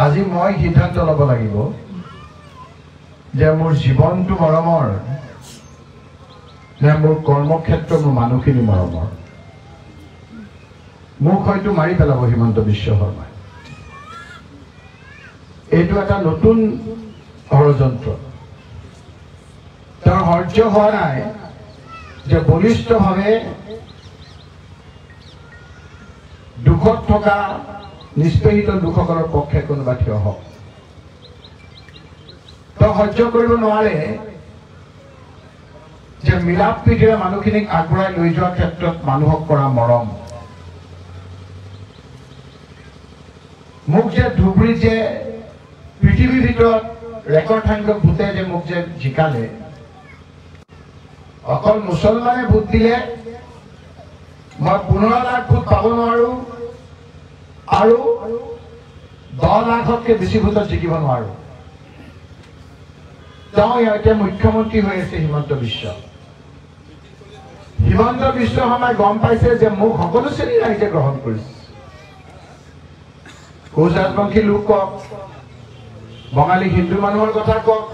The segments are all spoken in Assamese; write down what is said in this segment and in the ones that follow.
আজি মই সিদ্ধান্ত ল'ব লাগিব যে মোৰ জীৱনটো মৰমৰ নে মোৰ কৰ্মক্ষেত্ৰ মোৰ মানুহখিনি মৰমৰ। মোক হয়তো মাৰি পেলাব হিমন্ত বিশ্ব শৰ্মাই। এইটো এটা নতুন ষড়যন্ত্ৰ। তেওঁৰ সহ্য হোৱা নাই যে বলিষ্ঠভাৱে দুখত থকা নিষ্পেষিত লোকসকলৰ পক্ষে কোনোবা থিয় হওক। তেওঁ সহ্য কৰিব নোৱাৰে যে মিলাপ প্ৰীতিৰে মানুহখিনিক আগবঢ়াই লৈ যোৱাৰ ক্ষেত্ৰত মানুহক কৰা মৰম। মোক যে ধুবুৰীত যে পৃথিৱীৰ ভিতৰত ৰেকৰ্ড সংখ্যক ভোটে যে মোক যে জিকালে, অকল মুছলমানে ভোট দিলে মই 15 লাখ ভোট পাব নোৱাৰো আৰু 10 লাখতকৈ বেছি ভোটত জিকিব নোৱাৰো। তেওঁ এতিয়া মুখ্যমন্ত্ৰী হৈ আছে হিমন্ত বিশ্ব। হিমন্ত বিশ্ব শৰ্মাই গম পাইছে যে মোক সকলো শ্ৰেণীৰ ৰাইজে গ্ৰহণ কৰিছে। কোচ ৰাজবংশী লোক কওক, বঙালী হিন্দু মানুহৰ কথা কওক,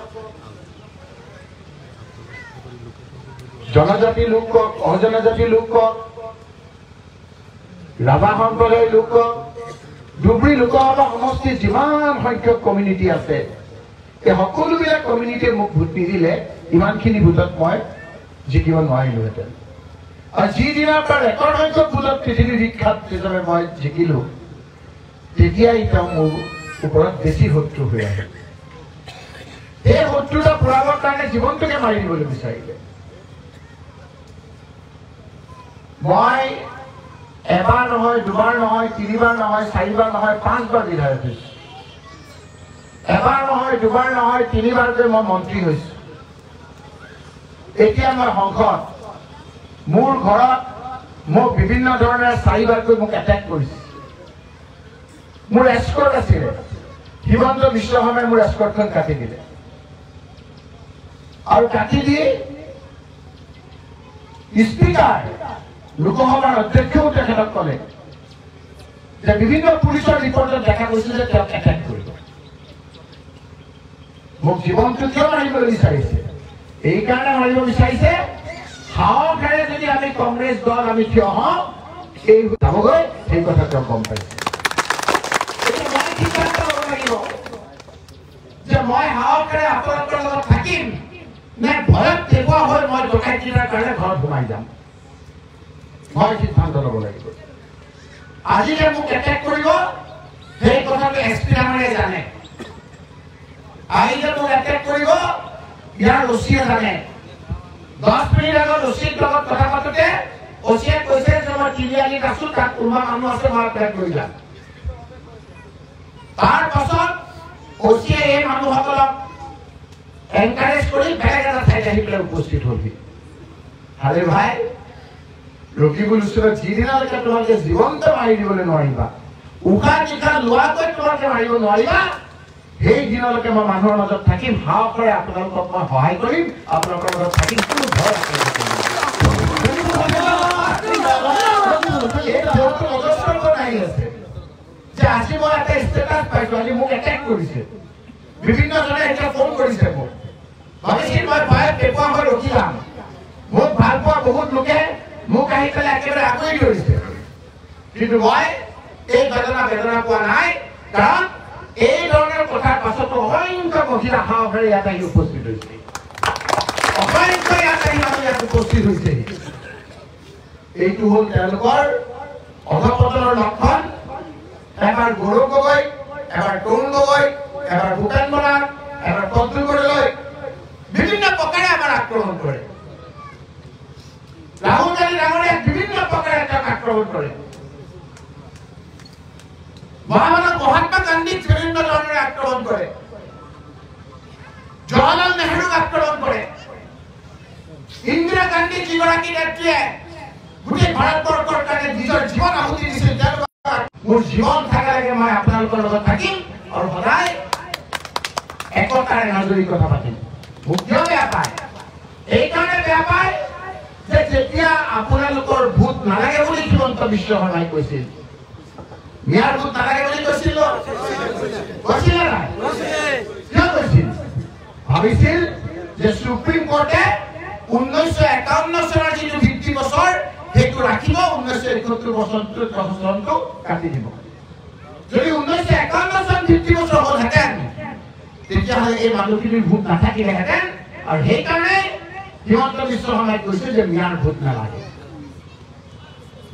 জনজাতি লোক কওক, অজনজাতি লোক কওক, ৰাভা সম্প্ৰদায়ৰ লোক কওক, ধুবুৰী লোকসভা সমষ্টিত যিমান সংখ্যক কমিউনিটি আছে, এই সকলোবিলাক কমিউনিটিয়ে মোক ভোট নিদিলে ইমানখিনি ভোটত মই জিকিব নোৱাৰিলোহেঁতেন। আৰু যিদিনাৰ পৰা ৰেকৰ্ড সংখ্যক ভোটত পৃথিৱী বিখ্যাত হিচাপে মই জিকিলো, তেতিয়াই তেওঁ মোৰ ওপৰত বেছি শত্ৰু হৈ আহে। এই শত্ৰুতা পুৰাবৰ কাৰণে জীৱনটোকে মাৰি দিবলৈ বিচাৰিলে। মই এবাৰ নহয়, দুবাৰ নহয়, 3বাৰ নহয়, 4বাৰ নহয়, 5বাৰ বিধায়ক হৈছো। এবাৰ নহয়, দুবাৰ নহয়, 3বাৰকৈ মই মন্ত্ৰী হৈছো। এতিয়া মই সংসদ, মোৰ ঘৰত মোক বিভিন্ন ধৰণে 4বাৰকৈ মোক এটেক কৰিছে। মোৰ এস্কৰ্ট আছিলে, হিমন্ত বিশ্ব শৰ্মাই মোৰ এস্কৰ্টখন কাটি দিলে আৰু কাটি দি স্পীকাৰ লোকসভাৰ অধ্যক্ষও তেখেতক ক'লে যে বিভিন্ন পুলিচৰ ৰিপৰ্টত দেখা গৈছিল যে তেওঁক এটেক কৰিব। মোক জীৱনটো কিয় মাৰিবলৈ বিচাৰিছে? এইকাৰণে মাৰিব বিচাৰিছে, সাহসেৰে যদি আমি কংগ্ৰেছ দল আমি থিয় হওঁ, এই যাবগৈ, সেই কথা তেওঁ গম পাইছে। সিদ্ধান্ত ল'ব লাগিব যে মই সাহসেৰে আপোনালোকৰ লগত থাকিম নে ভয়ত দেখুওৱা হৈ মই ডকাইতিৰ কাৰণে ঘৰত সোমাই যাম। মই সিদ্ধান্ত ল'ব লাগিব। আজি যে মোক এটেক কৰিব, সেই কথাটো এছপি ডাঙৰীয়াই জানে। আজি যে মোক এটেক কৰিব, ইয়াৰ অচিয়ে জানে। 10 মিনিট আগত অচিৰ লগত কথা পাতোতে অচিয়ে কৈছে যে মই তিনিআলিত আছো, তাত কোনোবা মানুহ আছে, মই এটেক কৰি যাম। তাৰ পাছত অচিয়ে এই মানুহসকলক এনকাৰেজ কৰি বেলেগ এটা ঠাইত আহি পেলাই উপস্থিত হলহি। আৰে ভাই, ৰকিবুল ওচৰত যিদিনালৈকে তোমালোকে জীৱন্ত মাৰি দিবলৈ নোৱাৰিবা, উশাহ নিশাহ লোৱাকৈ তোমালোকে মাৰিব নোৱাৰিবা, সেই দিনলৈকে মই মানুহৰ মাজত থাকিম, সাহসেৰে আপোনালোকক মই সহায় কৰিম, আপোনালোকৰ মাজত থাকিম, কোনো ভয় আছে যে আজি মই এটা ষ্টেটাছ পাইছো, আজি মোক এটেক কৰিছে। বিভিন্নজনে এতিয়া ফোন কৰিছে মোক, ভাবিছিল মই ভয়ত পেপোৱা হৈ ৰখি যাম। মোক ভাল পোৱা বহুত লোকে মোক আহি পেলাই একেবাৰে আগুৰি ধৰিছে, কিন্তু মই এই বেদনা পোৱা নাই। কাৰণ এই ধৰণৰ কথাৰ পাছতো অসংখ্য মহিলা সাহসেৰে ইয়াত আহি উপস্থিত হৈছে, অসংখ্য ইয়াত আহি ইয়াত উপস্থিত হৈছে। এইটো হ'ল তেওঁলোকৰ অধপতনৰ লক্ষণ। এবাৰ গৌৰৱ গগৈ, এবাৰ তৰুণ গগৈ, এবাৰ ভূপেন বৰাক, এবাৰ পদ্ম গগৈ বিভিন্ন প্ৰকাৰে আমাৰ আক্ৰমণ কৰে। ৰাহুল গান্ধী ডাঙৰীয়াক বিভিন্ন প্ৰকাৰে তেওঁক আক্ৰমণ কৰে। মহাত্মা গান্ধীক বিভিন্ন ধৰণেৰে আক্ৰমণ কৰে। জৱাহৰলাল নেহৰুক আক্ৰমণ কৰে। ইন্দিৰা গান্ধী যিগৰাকী নেত্ৰীয়ে গোটেই ভাৰতবৰ্ষৰ কাৰণে নিজৰ জীৱন আহুতি দিছিল, মোৰ জীৱন থাকালৈকে মই আপোনালোকৰ লগত থাকিম আৰু সদায় একতাৰে নজৰি কথা পাতিম। মোক কিয় বেয়া পায়? এইকাৰণে বেয়া পায় যে যেতিয়া আপোনালোকৰ ভোট নালাগে বুলি হিমন্ত বিশ্ব শৰ্মাই কৈছিল, মিয়াৰ ভোট নালাগে বুলি কৈছিল, ভাবিছিল যে সুপ্ৰিম কোৰ্টে 1951 চনৰ যিটো ভিত্তি বছৰ সেইটো ৰাখিব 1971 বছৰটো কাটি দিব যদি 1951 চন ভিত্তি বছৰ হ'লহেঁতেন তেতিয়াহ'লে এই মানুহখিনিৰ ভোট নাথাকিলেহেঁতেন আৰু সেইকাৰণে হিমন্ত বিশ্ব শৰ্মাই কৈছে যে মিয়াৰ ভোট নালাগে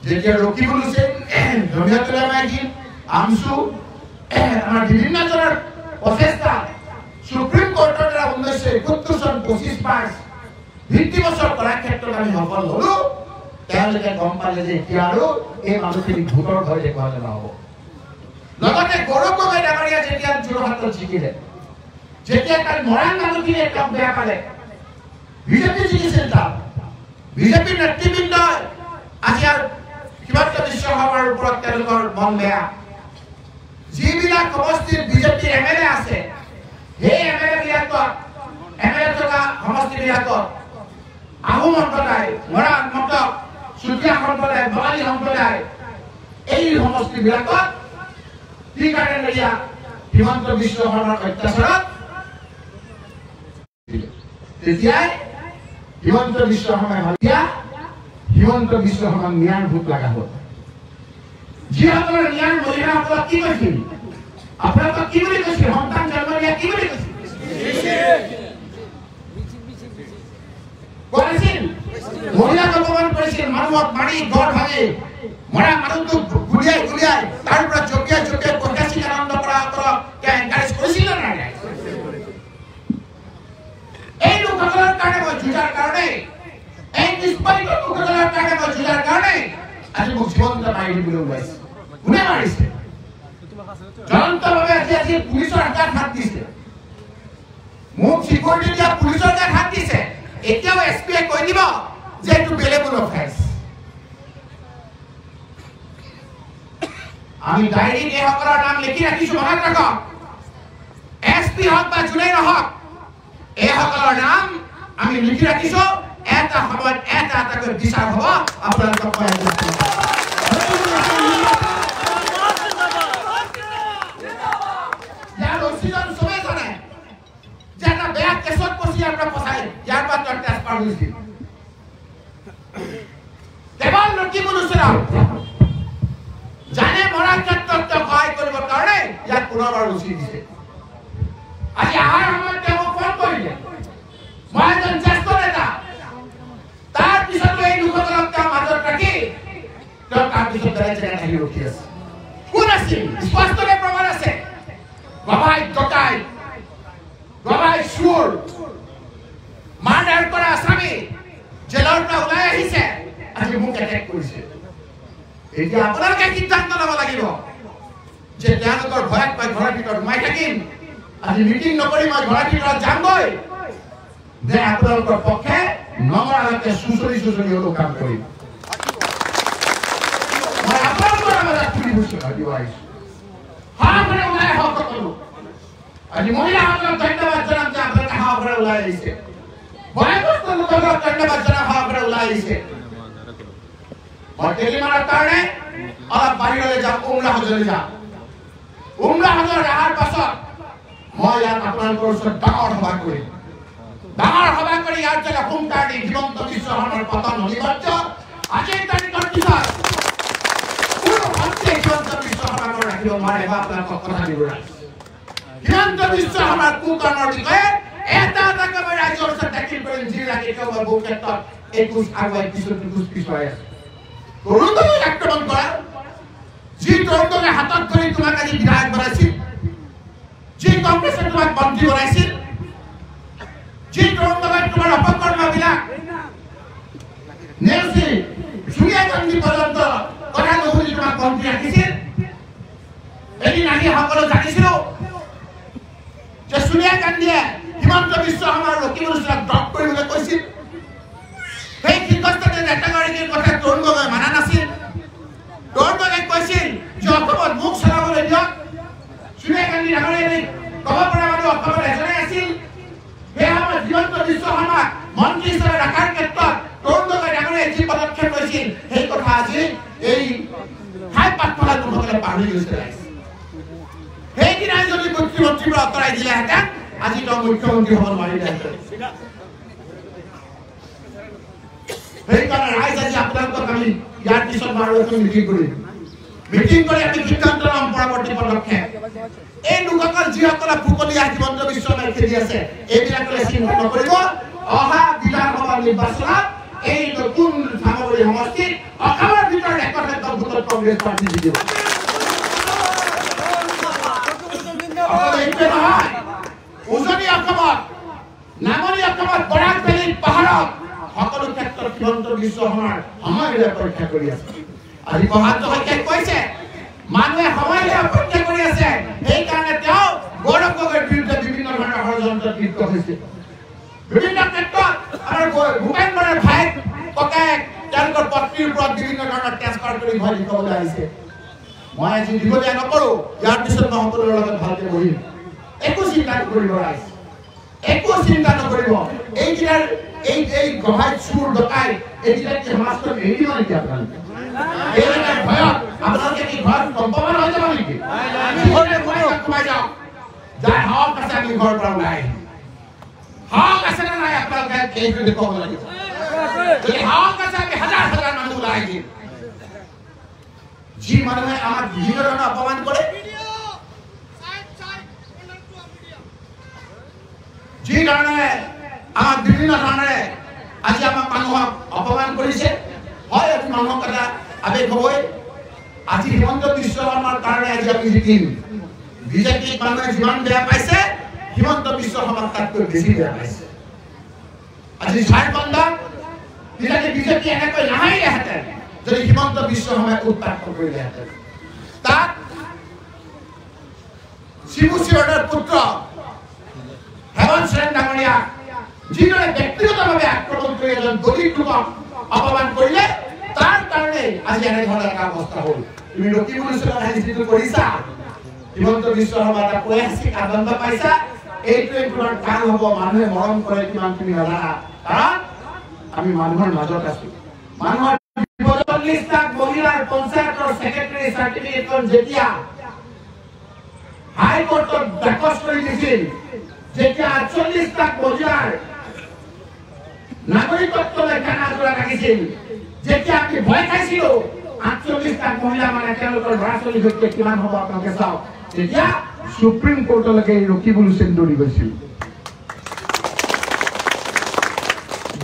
যেতিয়া ৰকিবুল হুছেইন জমিয়তুল উলামায়ে আমছু আমাৰ বিভিন্নজনৰ প্ৰচেষ্টা সুপ্ৰিম কোৰ্টৰ দ্বাৰা 1971 চন 25 মাৰ্চ ভিত্তি বছৰ কৰাৰ ক্ষেত্ৰত আমি সফল হ'লো তেওঁলোকে গম পালে যে এতিয়া আৰু এই মানুহখিনি ভোটৰ ভয় দেখুৱালে নহ'ব লগতে গৌৰৱ গগৈ ডাঙৰীয়া যেতিয়া যোৰহাটত জিকিলে যেতিয়া তাৰ মৰাণ মানুহখিনিয়ে তেওঁক বেয়া পালে বিজেপি জিকিছিল তাত বিজেপিৰ নেতৃবৃন্দ আজি আৰু হিমন্ত বিশ্ব শৰ্মাৰ ওপৰত তেওঁলোকৰ মন বেয়া যিবিলাক সমষ্টিৰ বিজেপিৰ এমএলএ আছে সেই এমএলএ থকা সমষ্টিবিলাকত আহোম সম্প্ৰদায় মৰাণ মটক চুতীয়া সম্প্ৰদায় বঙালী সম্প্ৰদায় এই সমষ্টিবিলাকত কি কাৰণে এতিয়া হিমন্ত বিশ্ব শৰ্মাৰ অত্যাচাৰত তেতিয়াই হিমন্ত বিশ্ব শৰ্মাই ভাবিয়া হিমন্ত বিশ্ব শৰ্মাক ন্যায় ভোট লগা হ'ল যিসকলৰ ন্যায় মহিলাসকলক কি কৈছিল আপোনালোকক কি বুলি কৈছিল সন্তান জন্ম দিয়া কি বুলি কৈছিল মহিলাক অপমান কৰিছিল মানুহক মাৰি ঘৰ ভাঙি মৰা মানুহটোক গুলিয়াই তাৰ পৰা জপিয়াই পঞ্চাশী আনন্দ কৰা এনকাৰেজ কৰিছিল নাই এই লোকসকলৰ কাৰণে মই যুঁজাৰ কাৰণে এই নিষ্পালিত লোকসকলৰ কাৰণে মই যুঁজাৰ কাৰণে আজি মোক জীৱন্ত মাৰি দিবলৈ ওলাইছে কোনে মাৰিছে জ্বলন্তভাৱে আজি পুলিচৰ হাত দিছে মোক চিকিউৰিটি দিয়া পুলিচৰ হাত দিছে এতিয়াও এছপিয়ে কৈ দিব যে এইটো বেলেগৰ অফেন্স আমি ডায়েৰীত এইসকলৰ নাম লিখি ৰাখিছো মনত ৰাখক এছপি হওক বা যোনেই নহওক এইসকলৰ নাম আমি লিখি ৰাখিছো এটা সময়ত এটাকৈ বিচাৰ হ'ব আপোনালোকক কৈ আছো ইয়াৰ অচিজন চবেই জানে যে এটা বেয়া কেছত পচি আপোনাৰ ফচাই ইয়াৰ পৰা তেওঁ ট্ৰেন্সফাৰ হৈছিল কেৱল ৰকিবুল হুছেইন জানে মৰাৰ ক্ষেত্ৰত তেওঁ সহায় কৰিবৰ কাৰণে ইয়াক পুনৰবাৰ উচি দিছে আজি আহাৰ সময়ত তেওঁ ফোন কৰিলে মই এজন জ্যেষ্ঠ নেতা তাৰ পিছতো এই লোকসকলক তেওঁ মাজত ৰাখি তেওঁ তাৰ পিছত আহি ৰখি আছে কোন আছিল স্পষ্টকে প্ৰমাণ আছে বাবাই টকাই বাবাই চুৰ মাৰ্ডাৰ কৰা আসামী জেলৰ পৰা ওলাই আহিছে আজি মোক এটেক কৰিছে এতিয়া আপোনালোকে সিদ্ধান্ত ল'ব লাগিব যে তেওঁলোকৰ ভয়ত মই ঘৰৰ ভিতৰত সোমাই থাকিম আজি মিটিং নকৰি মই ঘৰৰ ভিতৰত যামগৈ যে আপোনালোকৰ পক্ষে নমৰালৈকে চুচৰি হ'লেও কাম কৰিম মই আপোনালোকৰ মাজত ফুৰি ঘোষণা দিব আহিছো সাহসেৰে ওলাই আহক সকলো আজি মহিলাসকলক ধন্যবাদ জনাম যে আপোনালোকে সাহসেৰে ওলাই আহিছে বয়োজ্যেষ্ঠ লোকসকলক ধন্যবাদ জনাম সাহসেৰে ওলাই আহিছে মই কেইদিনমানৰ কাৰণে অলপ বাহিৰলৈ যাম উমৰা হজলৈ যাম উমৰা হজৰ অহাৰ পাছত মই ইয়াত আপোনালোকৰ ওচৰত ডাঙৰ সভা কৰিম ইয়াৰ জেগা সোমকাৰ দি হিমন্ত বিশ্ব শৰ্মাৰ পতন অনিবাৰ্য আজিৰ তাৰিখৰ পিছত কোনো শক্তিয়ে হিমন্ত বিশ্ব শৰ্মাক ৰাখিব নোৱাৰে বা আপোনালোকক কথা দিব হিমন্ত বিশ্ব শৰ্মাৰ কুকৰ্মৰ বিষয়ে এটাকৈ মই ৰাইজৰ ওচৰত দাখিল কৰিম যি ৰাখি তেওঁ বহু ক্ষেত্ৰত এই খোজ আগুৱাই পিছুৱাই আছে তৰুণদলে আক্ৰমণ কৰা যি তৰুণদলে হাতত ধৰি তোমাক আজি বিধায়ক বনাইছিল যি কংগ্ৰেছে তোমাক মন্ত্ৰী বনাইছিল যি তৰুণদলে তোমাৰ অপকৰ্মবিলাক নেওচি সোনিয়া গান্ধী পৰ্যন্ত কথা নুশুনি তোমাক মন্ত্ৰী ৰাখিছিল এদিন আহি সকলো জানিছিলো যে সোনিয়া গান্ধীয়ে হিমন্ত বিশ্ব শৰ্মাৰ ৰকিবুল হুছেইনক ড্ৰপ কৰিবলৈ কৈছিল সেই সিদ্ধান্ততে নেতাগৰাকীৰ কথা তৰুণ গগৈ মানা নাছিল তৰুণ গগৈ কৈছিল যে অসমত মুখ চলাবলৈ দিয়ক সোনিয়া গান্ধী ডাঙৰীয়াই ক'ব পৰা মানুহ অসমত এজনে আছিল সেই সময়ত হিমন্ত বিশ্ব শৰ্মাক মন্ত্ৰী হিচাপে ৰখাৰ ক্ষেত্ৰত তৰুণ গগৈ ডাঙৰীয়াই যি পদক্ষেপ লৈছিল সেই কথা আজি এই হাই পাঠশালা লোকসকলে পাহৰি গৈছে সেইদিনাই যদি মুখ্যমন্ত্ৰীৰ পৰা আঁতৰাই দিলেহেঁতেন আজি তেওঁ মুখ্যমন্ত্ৰী হ'ব নোৱাৰিলেহেঁতেন সেইকাৰণে ৰাইজ আজি আপোনালোকক আমি ইয়াৰ পিছত বাৰু এখন মিটিং কৰি আমি সিদ্ধান্ত ল'ম পৰৱৰ্তী পদক্ষেপ এই লোকসকল যিসকলে ফুকলীয়া হিমন্ত বিশ্ব শৰ্মাই খেলি আছে এইবিলাকলৈ চিন্তা নকৰিব অহা বিধানসভা নিৰ্বাচনত এই নতুন সামগ্ৰী সমষ্টিত অসমৰ ভিতৰত একমাত্ৰ ভোটত কংগ্ৰেছ পাৰ্টি জিকিব উজনি অসমত নামনি অসমত বৰাক ভেলীত পাহাৰত সকলো ক্ষেত্ৰত হিমন্ত বিশ্ব শৰ্মাৰ সময়লৈ অপেক্ষা কৰি আছে আজি প্ৰভাত শইকীয়াই কৈছে মানুহে সময়লৈ অপেক্ষা কৰি আছে সেইকাৰণে তেওঁ গৌৰৱ গগৈৰ বিৰুদ্ধে বিভিন্ন ধৰণৰ ষড়যন্ত্ৰত লিপ্ত হৈছে বিভিন্ন ক্ষেত্ৰত আমাৰ ভূপেন বৰাৰ ভাইক ককায়েক তেওঁলোকৰ পত্নীৰ ওপৰত বিভিন্ন ধৰণৰ ট্ৰেন্সফাৰ কৰি ভয় দেখুৱাবলৈ আহিছে মই আজি দীঘলীয়া নকৰোঁ ইয়াৰ পিছত মই সকলোৰে লগত ভালকে বহিম একো চিন্তা নকৰিব ৰাইজ একো চিন্তা নকৰিব এইকেইটাৰ এই গহাই চুৰ ডকাই এইকেইটাক সমাজখন এৰি দিব নেকি আপোনালোকে এইকেইটাৰ ভয়ত আপোনালোকে কি ঘৰত কম্পমান হৈ যাব নেকি সোমাই যাওক যাৰ হক আছে আমি ঘৰৰ পৰা ওলাই আহিম হক আছে নে নাই আপোনালোকে এইটো দেখুৱাব লাগিব যদি হক আছে আমি হাজাৰ হাজাৰ মানুহ ওলাই আহিম যি মানুহে আমাক বিভিন্ন ধৰণৰ অপমান কৰে যি ধৰণে আমাক বিভিন্ন ধৰণেৰে আজি আমাক মানুহক অপমান কৰিছে হয় আজি মানুহক এটা আৱেগ হ'বই আজি হিমন্ত বিশ্ব শৰ্মাৰ কাৰণে আজি আমি জিকিম বিজেপিক মানুহে যিমান বেয়া পাইছে হিমন্ত বিশ্ব শৰ্মাক তাতকৈ বেছি বেয়া পাইছে আজি ঝাৰখণ্ডত যদি বিজেপি এনেকৈ নাহাৰিলেহেঁতেন যদি হিমন্ত বিশ্ব শৰ্মাই উৎপাত কৰিলেহেঁতেন তাত শিবু শিৱদাৰ পুত্ৰ হেমন্ত সোৰেন ডাঙৰীয়া যিদৰে ব্যক্তিগতভাৱে আক্ৰমণ কৰি এজন দলিত লোকক অপমান কৰিলে তাৰ কাৰণে আজি এনেধৰণৰ এটা অৱস্থা হ'ল তুমি ৰকিবুল হুছেইনৰ ৰাজনীতিটো কৰিছা হিমন্ত বিশ্ব শৰ্মা এটা ঐতিহাসিক আনন্দ পাইছা এইটোৱে তোমাৰ কাম হ'ব মানুহে মৰম কৰে কিমান তুমি নাজানা কাৰণ আমি মানুহৰ মাজত আছো মানুহৰ ৪০ লাখ মহিলাৰ পঞ্চায়তৰ ছেক্ৰেটাৰী চাৰ্টিফিকেটখন যেতিয়া হাইকোৰ্টত দাখল কৰি দিছিল যেতিয়া ৪৮ লাখ মহিলাৰ নাগৰিকত্ব লেখা নাজৰা ৰাখিছিল যেতিয়া আমি ভয় খাইছিলো ৪৮ লাখ মহিলা মানে তেওঁলোকৰ ল'ৰা ছোৱালীৰ সৈতে কিমান হ'ব আপোনালোকে চাওক তেতিয়া সুপ্ৰিম কোৰ্টলৈকে ৰকিবুল হুছেইন দৌৰি গৈছিল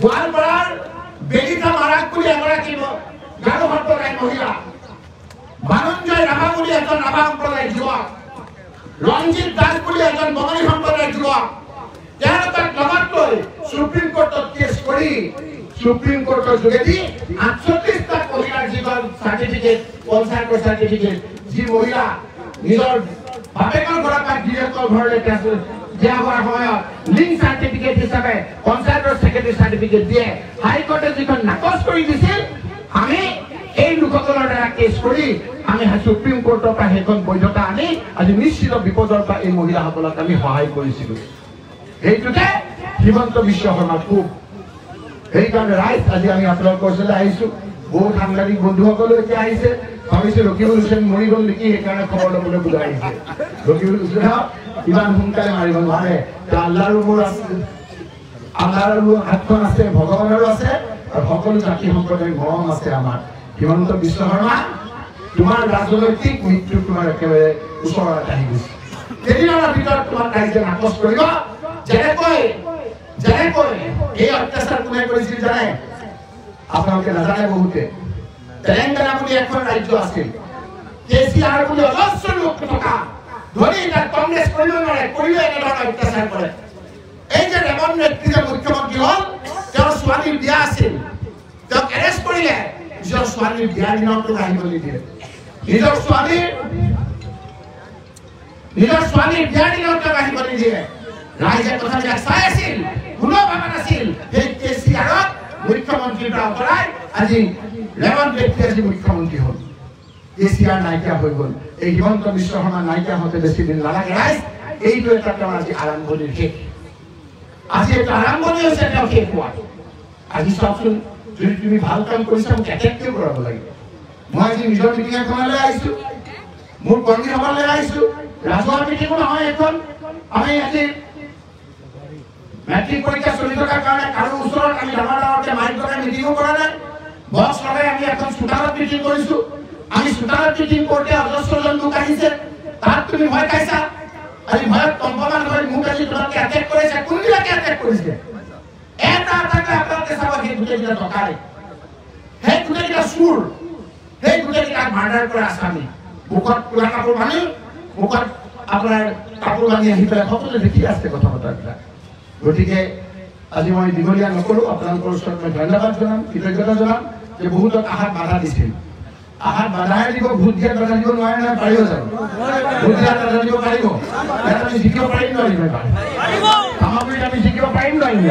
গোৱালপাৰাৰ বেলিকা মাৰাক বুলি এগৰাকী গাৰো সম্প্ৰদায়ৰ মহিলা বানঞ্জয় ৰাভা বুলি এজন ৰাভা সম্প্ৰদায়ৰ যুৱক ৰঞ্জিত দাস বুলি এজন বঙালী সম্প্ৰদায়ৰ যুৱক তেওঁলোকক লগত লৈ সুপ্ৰিম কোৰ্টত কেছ কৰি সুপ্ৰিম কোৰ্টৰ যোগেদি ৪৮টা মহিলাৰ যিখন চাৰ্টিফিকেট পঞ্চায়তৰ চাৰ্টিফিকেট যি মহিলা নিজৰ বাপেকৰ ঘৰৰ পৰা গিৰিয়েকৰ ঘৰলৈ দিয়া হোৱাৰ সময়ত লিংক চাৰ্টিফিকেট হিচাপে পঞ্চায়তৰ ছেক্ৰেটাৰী চাৰ্টিফিকেট দিয়ে হাইকোৰ্টে যিখন নাকচ কৰি দিছিল আমি এই লোকসকলৰ দ্বাৰা কেছ কৰি আমি সুপ্ৰিম কোৰ্টৰ পৰা সেইখন বৈধতা আনি আজি নিশ্চিত বিপদৰ পৰা এই মহিলাসকলক আমি সহায় কৰিছিলোঁ সেইটোতে হিমন্ত বিশ্ব শৰ্মা খুব সেইকাৰণে ৰাইজ আজি আমি আপোনালোকৰ ওচৰলৈ আহিছোঁ বহুত সাংবাদিক বন্ধুসকলো এতিয়া আহিছে ভাবিছোঁ ৰকিবুল হুছেইন মৰি গ'ল নেকি সেইকাৰণে খবৰ ল'বলৈ বোধ আহিছে ৰকিবুল হুছেইনক ইমান সোনকালে মাৰিব নোৱাৰে আল্লাহৰো মোৰ আছে আল্লাহৰো হাতখন আছে ভগৱানৰো আছে আৰু সকলো জাতি সম্প্ৰদায়ৰ মৰম আছে আমাৰ হিমন্ত বিশ্ব শৰ্মা তোমাৰ ৰাজনৈতিক মৃত্যু তোমাৰ একেবাৰে ওচৰত আহি গৈছে কেইদিনৰ ভিতৰত তোমাক ৰাইজে নাকচ কৰিব যেনেকৈ এই অত্যাচাৰ কোনে কৰিছিল জানে আপোনালোকে নাজানে বহুতে তেলেংগানা বুলি এখন ৰাজ্য আছিল কেচিআৰ বুলি অজস্ৰ লোক থকা ধনী তাত কংগ্ৰেছ কৰিব নোৱাৰে কৰিও এনেধৰণৰ অত্যাচাৰ কৰে এই যে ৰেৱন্ত ৰেড্ডী যে মুখ্যমন্ত্ৰী হ'ল তেওঁৰ ছোৱালীৰ বিয়া আছিল তেওঁক এৰেষ্ট কৰিলে নিজৰ ছোৱালীৰ বিয়াৰ দিনতো আহিব নিদিয়ে নিজৰ ছোৱালীৰ বিয়াৰ দিনতো আহিব নিদিয়ে ৰাইজে কথাবিলাক চাই আছিল কোনো ভাবা নাছিল সেই কেচিআৰক মুখ্যমন্ত্ৰীৰ পৰা আঁতৰাই আজি ৰেৱন্ত ৰেড্ডী আজি মুখ্যমন্ত্ৰী হ'ল কেচিআৰ নাইকিয়া হৈ গ'ল এই হিমন্ত বিশ্ব শৰ্মা নাইকিয়া হওঁতে বেছি দিন নালাগে ৰাইজ এইটো এটা তেওঁৰ আজি আৰম্ভণিৰ শেষ আজি এটা আৰম্ভণি হৈছে তেওঁ শেষ হোৱা আজি চাওকচোন যদি তুমি ভাল কাম কৰিছা মোক এটেক্টিভ কৰাব লাগিব মই আজি নিজৰ মিটিং এখনলৈ আহিছোঁ মোৰ কৰ্মী সভালৈ আহিছোঁ ৰাজহুৱা মিটিঙো নহয় এখন আমি আজি মেট্ৰিক পৰীক্ষা চলি থকাৰ কাৰণে কাৰো ওচৰত আমি ডাঙৰ ডাঙৰকে মাইক লগাই মিটিঙো কৰা নাই। বক্স লগাই আমি এখন চোতালত মিটিং কৰিছো। আমি চোতালত মিটিং কৰোঁতে অজস্ৰজন লোক আহিছে। তাত তুমি ভয় খাইছা। আজি ভয়ত কম্পমান হৈ মোক আজি তোমালোকে এটেক কৰিছে। কোনবিলাকে এটেক কৰিছে? এটা এটাকে আপোনালোকে চাব, সেই গোটেইকেইটা টকাই, সেই গোটেইকেইটা চুৰ, সেই গোটেইকেইটাক মাৰ্ডাৰ কৰা আসামী। মুখত কোলা কাপোৰ বান্ধি, মুখত আপোনাৰ কাপোৰ বান্ধি আহি পেলাই সকলোৱে দেখি আছে কথা বতৰাবিলাক। গতিকে আজি মই দীঘলীয়া নকৰোঁ। আপোনালোকৰ ওচৰত মই ধন্যবাদ জনাম, কৃতজ্ঞতা জনাম যে বহুতক আহাত বাধা দিছিল। আহাত বাধাহে দিব, ভোট দিয়াত বাধা দিব নোৱাৰে নহয়। পাৰিব জানো? ভোট দিয়াত বাধা দিব পাৰিব? ইয়াত আমি জিকিব পাৰিম নোৱাৰিম? এবাৰ সামগ্ৰীত আমি জিকিব পাৰিম নোৱাৰিম?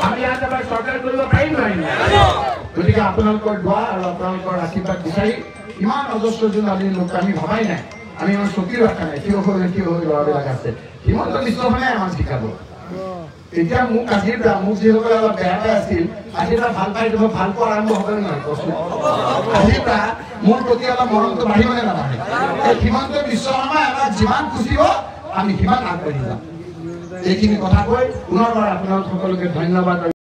আমি ইয়াত এবাৰ চৰকাৰ কৰিব পাৰিম নোৱাৰিম? গতিকে আপোনালোকৰ দোৱা আৰু আপোনালোকৰ আশীৰ্বাদ বিচাৰি ইমান অজস্ৰজন আজি লোক আমি ভবাই নাই। আমি ইমান চকী ৰখা নাই। থিয় হৈ ল'ৰাবিলাক আছে। হিমন্ত বিশ্ব শৰ্মাই আমাক শিকাব। এতিয়া মোক আজিৰ পৰা, মোক যিসকলে অলপ বেয়া পাই আছিল, আজিৰ পৰা ভাল পাই দিব, ভাল পোৱা আৰম্ভ হ'ব নহয়? কচোন। আজিৰ পৰা মোৰ প্ৰতি অলপ মৰমটো বাঢ়িব নে নাবাঢ়ে? হিমন্ত বিশ্ব শৰ্মাই আমাক যিমান খুচিব আমি সিমান আগবাঢ়ি যাম। এইখিনি কথা কৈ পুনৰবাৰ আপোনালোক সকলোকে ধন্যবাদ।